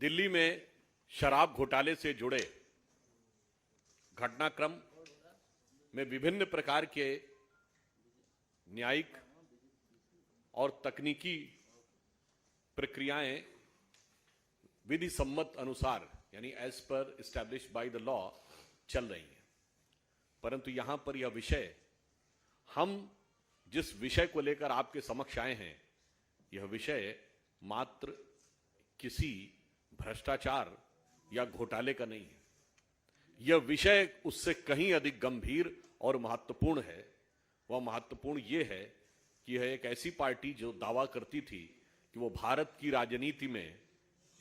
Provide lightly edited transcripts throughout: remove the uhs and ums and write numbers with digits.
दिल्ली में शराब घोटाले से जुड़े घटनाक्रम में विभिन्न प्रकार के न्यायिक और तकनीकी प्रक्रियाएं विधि सम्मत अनुसार यानी as per established by the law चल रही हैं। परंतु यहां पर यह विषय, हम जिस विषय को लेकर आपके समक्ष आए हैं, यह विषय मात्र किसी भ्रष्टाचार या घोटाले का नहीं है। यह विषय उससे कहीं अधिक गंभीर और महत्वपूर्ण है। वह महत्वपूर्ण यह है कि यह एक ऐसी पार्टी जो दावा करती थी कि वो भारत की राजनीति में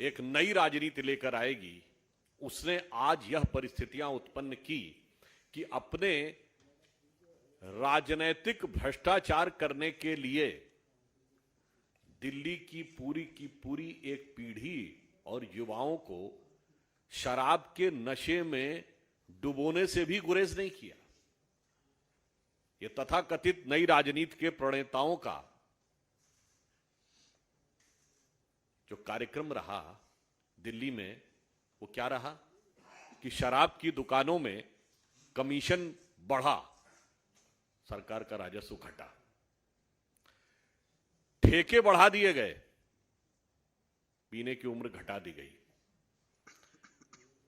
एक नई राजनीति लेकर आएगी, उसने आज यह परिस्थितियां उत्पन्न की कि अपने राजनीतिक भ्रष्टाचार करने के लिए दिल्ली की पूरी एक पीढ़ी और युवाओं को शराब के नशे में डुबोने से भी गुरेज नहीं किया। यह तथाकथित नई राजनीति के प्रणेताओं का जो कार्यक्रम रहा दिल्ली में, वो क्या रहा कि शराब की दुकानों में कमीशन बढ़ा, सरकार का राजस्व घटा, ठेके बढ़ा दिए गए, पीने की उम्र घटा दी गई,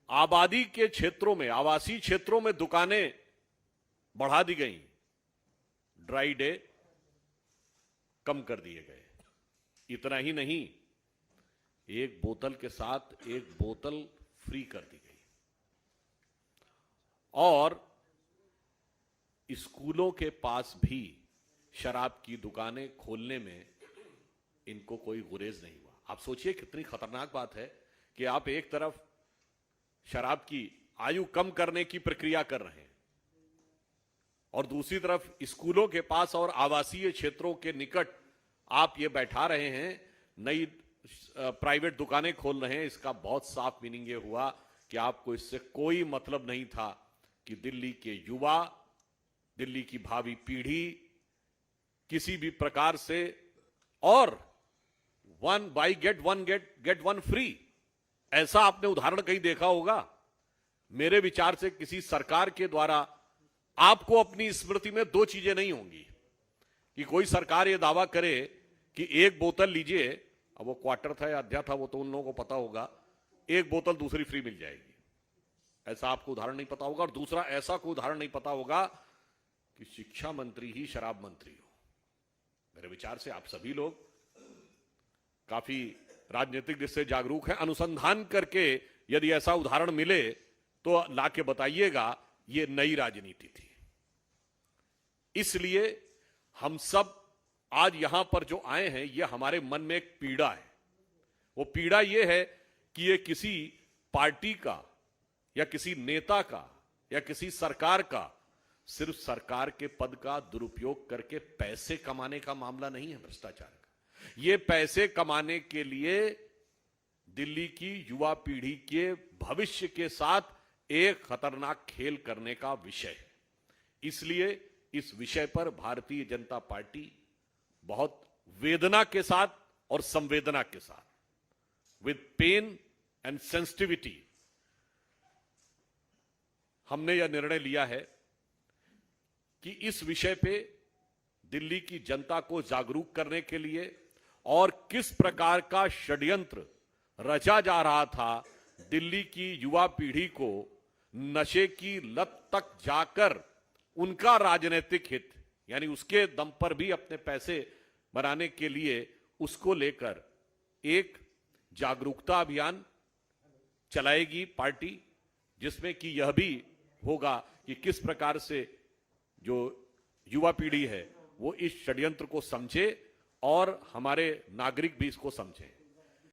आबादी के क्षेत्रों में, आवासीय क्षेत्रों में दुकानें बढ़ा दी गई, ड्राई डे कम कर दिए गए। इतना ही नहीं, एक बोतल के साथ एक बोतल फ्री कर दी गई और स्कूलों के पास भी शराब की दुकानें खोलने में इनको कोई गुरेज नहीं हुआ। आप सोचिए कितनी खतरनाक बात है कि आप एक तरफ शराब की आयु कम करने की प्रक्रिया कर रहे हैं और दूसरी तरफ स्कूलों के पास और आवासीय क्षेत्रों के निकट आप ये बैठा रहे हैं, नई प्राइवेट दुकानें खोल रहे हैं। इसका बहुत साफ मीनिंग ये हुआ कि आपको इससे कोई मतलब नहीं था कि दिल्ली के युवा, दिल्ली की भावी पीढ़ी किसी भी प्रकार से, और one by get one free, ऐसा आपने उदाहरण कहीं देखा होगा? मेरे विचार से किसी सरकार के द्वारा आपको अपनी स्मृति में दो चीजें नहीं होंगी कि कोई सरकार यह दावा करे कि एक बोतल लीजिए, अब वो क्वार्टर था या अध्या था वो तो उन लोगों को पता होगा, एक बोतल दूसरी फ्री मिल जाएगी। ऐसा आपको उदाहरण नहीं पता होगा। और दूसरा ऐसा कोई उदाहरण नहीं पता होगा कि शिक्षा मंत्री ही शराब मंत्री हो। मेरे विचार से आप सभी लोग काफी राजनीतिक दृष्टि से जागरूक हैं। अनुसंधान करके यदि ऐसा उदाहरण मिले तो लाके बताइएगा, ये नई राजनीति थी। इसलिए हम सब आज यहां पर जो आए हैं, ये हमारे मन में एक पीड़ा है। वो पीड़ा ये है कि ये किसी पार्टी का या किसी नेता का या किसी सरकार का सिर्फ सरकार के पद का दुरुपयोग करके पैसे कमाने का मामला नहीं है भ्रष्टाचार का। ये पैसे कमाने के लिए दिल्ली की युवा पीढ़ी के भविष्य के साथ एक खतरनाक खेल करने का विषय है। इसलिए इस विषय पर भारतीय जनता पार्टी बहुत वेदना के साथ और संवेदना के साथ, विद पेन एंड सेंसिटिविटी, हमने यह निर्णय लिया है कि इस विषय पे दिल्ली की जनता को जागरूक करने के लिए और किस प्रकार का षड्यंत्र रचा जा रहा था दिल्ली की युवा पीढ़ी को नशे की लत तक जाकर उनका राजनीतिक हित, यानी उसके दम पर भी अपने पैसे बनाने के लिए, उसको लेकर एक जागरूकता अभियान चलाएगी पार्टी, जिसमें कि यह भी होगा कि किस प्रकार से जो युवा पीढ़ी है वो इस षड्यंत्र को समझे और हमारे नागरिक भी इसको समझें।